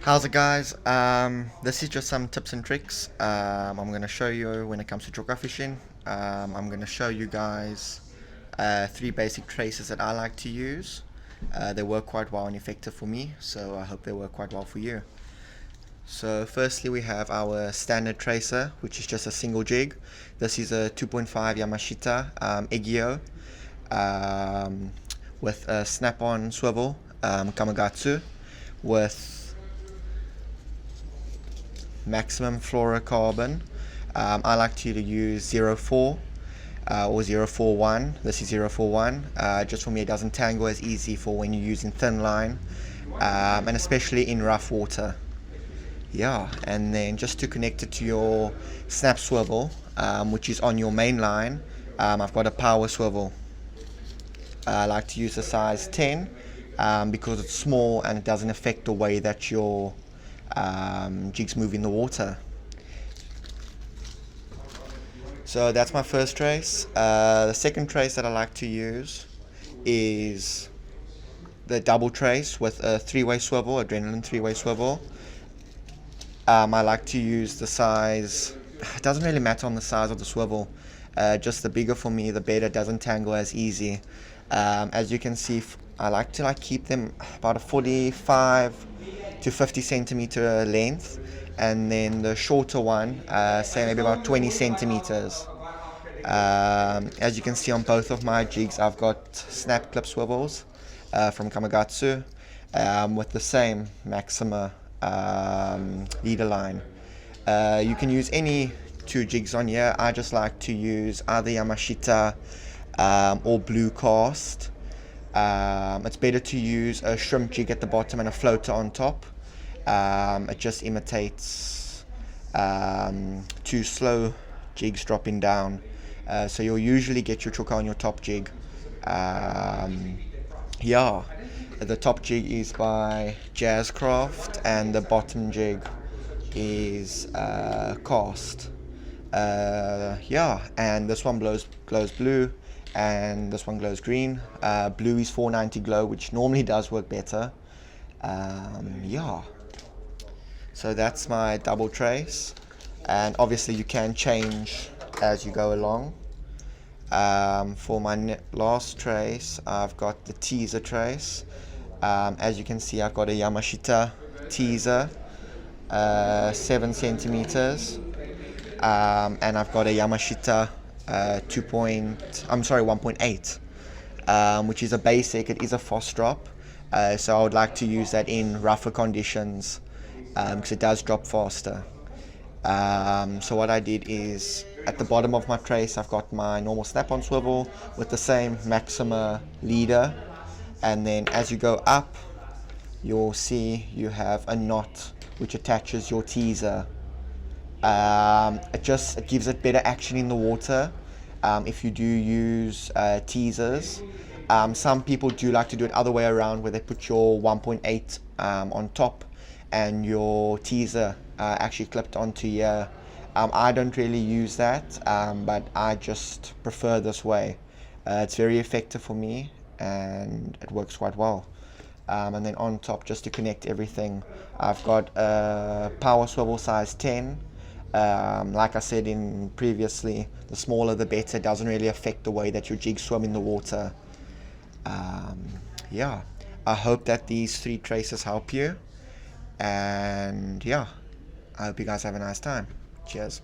How's it, guys? This is just some tips and tricks I'm going to show you when it comes to chokka fishing. I'm going to show you guys three basic traces that I like to use. They work quite well and effective for me, so I hope they work quite well for you. So firstly we have our standard tracer, which is just a single jig. This is a 2.5 Yamashita Egio with a snap-on swivel Kamagatsu with maximum fluorocarbon. I like to use 04 or 041. This is 041. Just for me, it doesn't tangle as easy for when you're using thin line, and especially in rough water. Yeah, and then just to connect it to your snap swivel, which is on your main line, I've got a power swivel. I like to use the size 10 because it's small and it doesn't affect the way that your jigs move in the water. So that's my first trace. The second trace that I like to use is the double trace with a three-way swivel, adrenaline three-way swivel. I like to use the size, it doesn't really matter on the size of the swivel, just the bigger for me the better. It doesn't tangle as easy. As you can see, I like to keep them about a 45 to 50 centimeter length, and then the shorter one, say maybe about 20 centimeters. As you can see on both of my jigs, I've got snap clip swivels from Kamagatsu with the same Maxima leader line. You can use any two jigs on here. I just like to use either Yamashita or blue cast. It's better to use a shrimp jig at the bottom and a floater on top. It just imitates two slow jigs dropping down, so you'll usually get your chokka on your top jig. Yeah, the top jig is by Jazzcraft and the bottom jig is cast. Yeah, and this one glows blue and this one glows green. Blue is 490 glow, which normally does work better. Yeah, so that's my double trace, and obviously you can change as you go along. For my last trace, I've got the teaser trace. As you can see, I've got a Yamashita teaser, 7 centimeters, and I've got a Yamashita 1.8, which is a basic. It is a fast drop, so I would like to use that in rougher conditions because it does drop faster. So what I did is, at the bottom of my trace, I've got my normal snap-on swivel with the same Maxima leader, and then as you go up, you'll see you have a knot which attaches your teaser. It gives it better action in the water if you do use teasers. Some people do like to do it other way around, where they put your 1.8 on top and your teaser actually clipped onto here. I don't really use that, but I just prefer this way. It's very effective for me and it works quite well. And then on top, just to connect everything, I've got a power swivel size 10. Like I said previously, the smaller the better. It doesn't really affect the way that your jigs swim in the water. Yeah, I hope that these three traces help you, and yeah, I hope you guys have a nice time. Cheers.